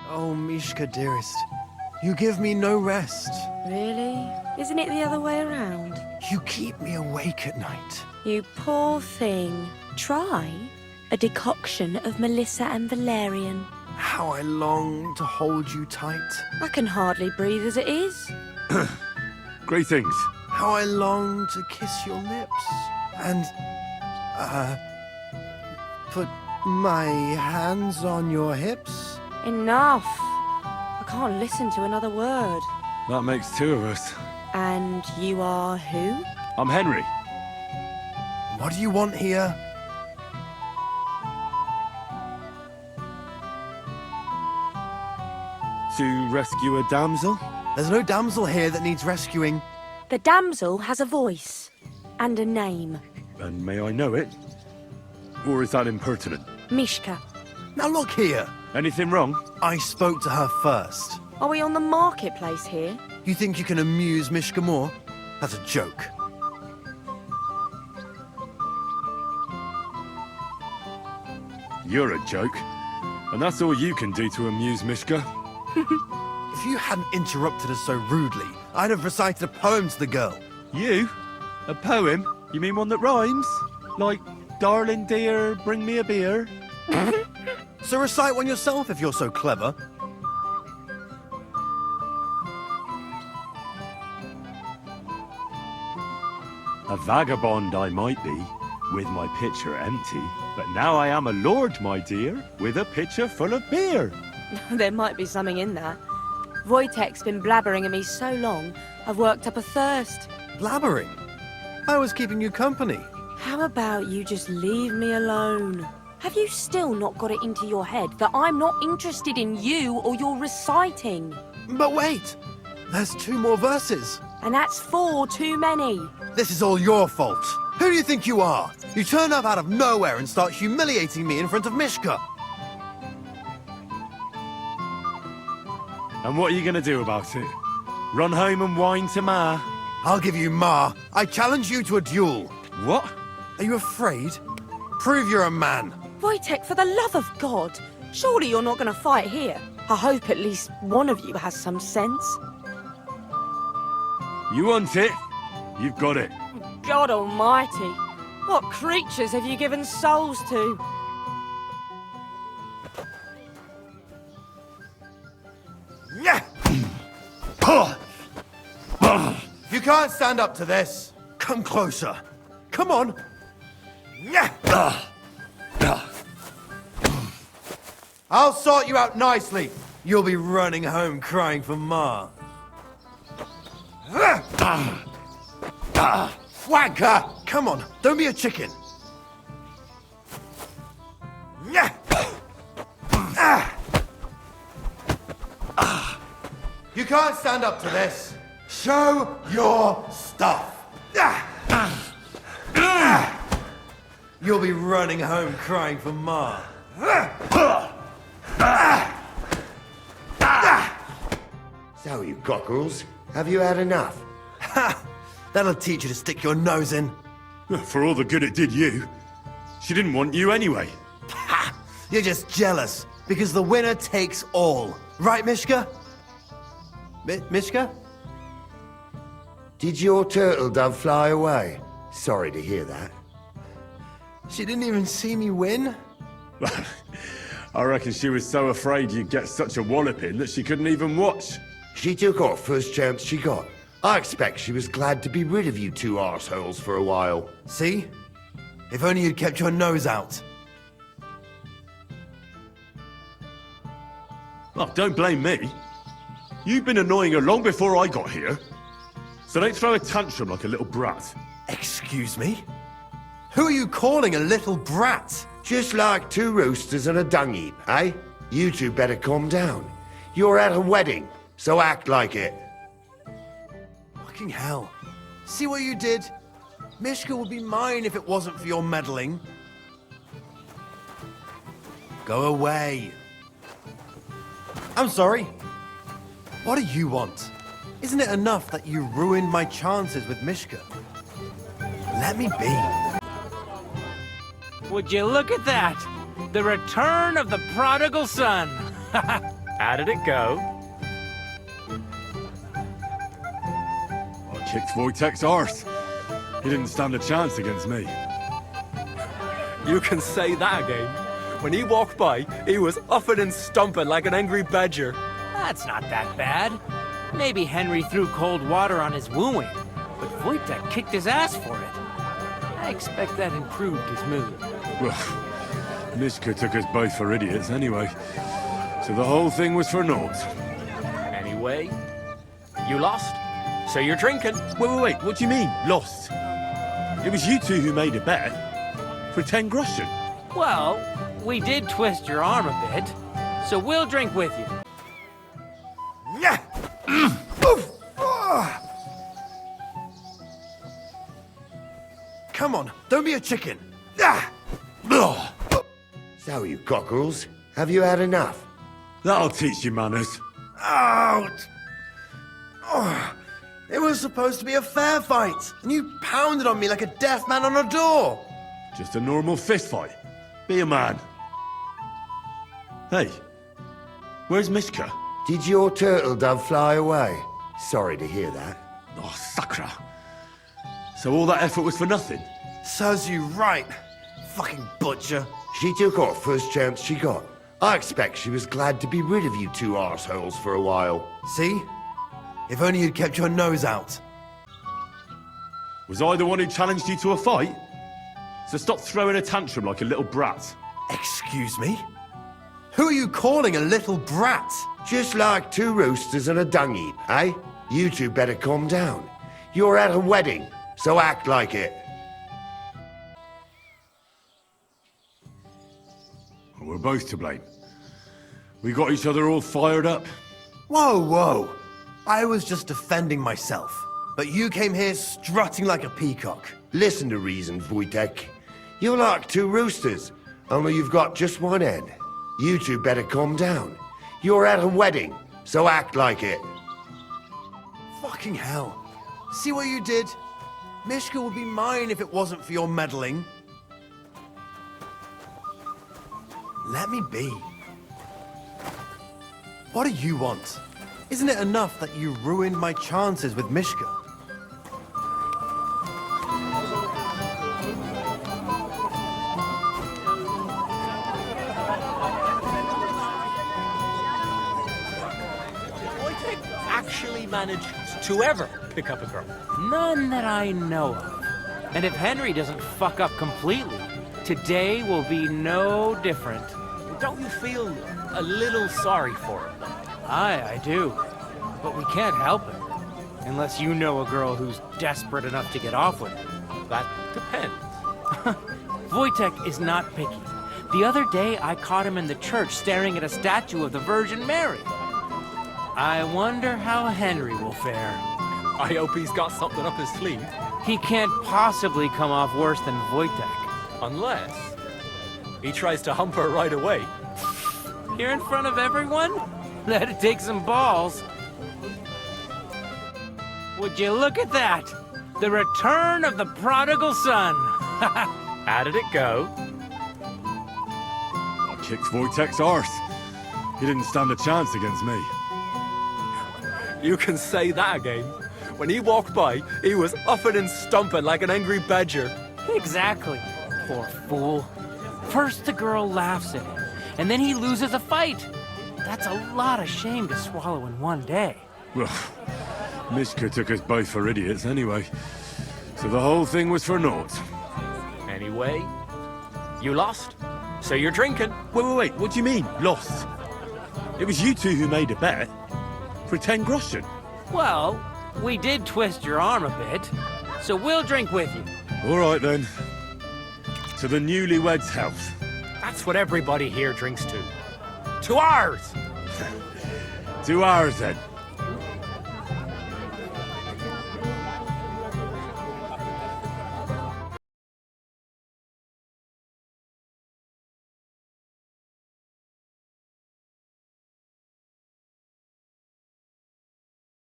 Oh, Myshka, dearest. You give me no rest. Really? Isn't it the other way around? You keep me awake at night. You poor thing. Try a decoction of Melissa and Valerian. How I long to hold you tight. I can hardly breathe as it is. Greetings. How I long to kiss your lips. And, put my hands on your hips. Enough. I can't listen to another word. That makes two of us. And you are who? I'm Henry. What do you want here? To rescue a damsel? There's no damsel here that needs rescuing. The damsel has a voice. And a name. And may I know it? Or is that impertinent? Myshka. Now look here. Anything wrong? I spoke to her first. Are we on the marketplace here? You think you can amuse Myshka more? That's a joke. You're a joke. And that's all you can do to amuse Myshka. If you hadn't interrupted us so rudely, I'd have recited a poem to the girl. You? A poem? You mean one that rhymes? Like, darling dear, bring me a beer? So recite one yourself if you're so clever. A vagabond I might be, with my pitcher empty, but now I am a lord, my dear, with a pitcher full of beer. There might be something in that. Vuytek's been blabbering at me so long, I've worked up a thirst. Blabbering? I was keeping you company. How about you just leave me alone? Have you still not got it into your head that I'm not interested in you or your reciting? But wait! There's 2 more verses. And that's 4 too many. This is all your fault. Who do you think you are? You turn up out of nowhere and start humiliating me in front of Myshka. And what are you gonna do about it? Run home and whine to Ma? I'll give you Ma. I challenge you to a duel. What? Are you afraid? Prove you're a man. Vuytek, for the love of God, surely you're not going to fight here. I hope at least one of you has some sense. You want it? You've got it. God almighty, what creatures have you given souls to? If you can't stand up to this, come closer. Come on. I'll sort you out nicely. You'll be running home crying for Ma. Wanker! Come on, don't be a chicken. You can't stand up to this. Show your stuff. You'll be running home crying for Ma. So, you cockerels, have you had enough? Ha! That'll teach you to stick your nose in. For all the good it did you. She didn't want you anyway. Ha! You're just jealous, because the winner takes all. Right, Myshka? Myshka? Did your turtle dove fly away? Sorry to hear that. She didn't even see me win? I reckon she was so afraid you'd get such a walloping that she couldn't even watch. She took off first chance she got. I expect she was glad to be rid of you 2 arseholes for a while. See? If only you'd kept your nose out. Oh, don't blame me. You've been annoying her long before I got here. So don't throw a tantrum like a little brat. Excuse me? Who are you calling a little brat? Just like 2 roosters and a dung heap, eh? You two better calm down. You're at a wedding, so act like it. Fucking hell. See what you did? Myshka would be mine if it wasn't for your meddling. Go away. I'm sorry. What do you want? Isn't it enough that you ruined my chances with Myshka? Let me be. Would you look at that? The return of the prodigal son. How did it go? I kicked Vuytek's arse. He didn't stand a chance against me. You can say that again. When he walked by, he was huffing and stomping like an angry badger. That's not that bad. Maybe Henry threw cold water on his wooing, but Vuytek kicked his ass for it. I expect that improved his mood. Well, Myshka took us both for idiots anyway. So the whole thing was for naught. Anyway, you lost, so you're drinking. Wait, what do you mean, lost? It was you two who made a bet. For 10 groschen. Well, we did twist your arm a bit, so we'll drink with you. Come on, don't be a chicken. So, you cockerels, have you had enough? That'll teach you manners. Out! Oh, it was supposed to be a fair fight, and you pounded on me like a deaf man on a door. Just a normal fist fight. Be a man. Hey, where's Myshka? Did your turtle dove fly away? Sorry to hear that. Oh, sacra. So all that effort was for nothing? Serves you right, fucking butcher. She took off first chance she got. I expect she was glad to be rid of you two arseholes for a while. See? If only you'd kept your nose out. Was I the one who challenged you to a fight? So stop throwing a tantrum like a little brat. Excuse me? Who are you calling a little brat? Just like two roosters and a dung heap, eh? You two better calm down. You're at a wedding, so act like it. We're both to blame. We got each other all fired up. Whoa. I was just defending myself. But you came here strutting like a peacock. Listen to reason, Vuytek. You're like two roosters, only you've got just one head. You two better calm down. You're at a wedding, so act like it. Fucking hell. See what you did? Myshka would be mine if it wasn't for your meddling. Let me be. What do you want? Isn't it enough that you ruined my chances with Myshka? Vuytek actually managed to ever pick up a girl. None that I know of. And if Henry doesn't fuck up completely, today will be no different. Don't you feel a little sorry for him? I do. But we can't help it. Unless you know a girl who's desperate enough to get off with it. That depends. Vuytek is not picky. The other day, I caught him in the church staring at a statue of the Virgin Mary. I wonder how Henry will fare. I hope he's got something up his sleeve. He can't possibly come off worse than Vuytek. Unless he tries to hump her right away. Here in front of everyone? That'd take some balls. Would you look at that? The return of the prodigal son. How did it go? I kicked Vuytek's arse. He didn't stand a chance against me. You can say that again. When he walked by, he was huffing and stomping like an angry badger. Exactly. Poor fool. First the girl laughs at him, and then he loses a fight. That's a lot of shame to swallow in one day. Well, Myshka took us both for idiots anyway. So the whole thing was for naught. Anyway, you lost, so you're drinking. Wait, what do you mean, lost? It was you two who made a bet. For 10 groschen. Well, we did twist your arm a bit, so we'll drink with you. All right then. To the newlyweds' health. That's what everybody here drinks to. To ours! To ours then.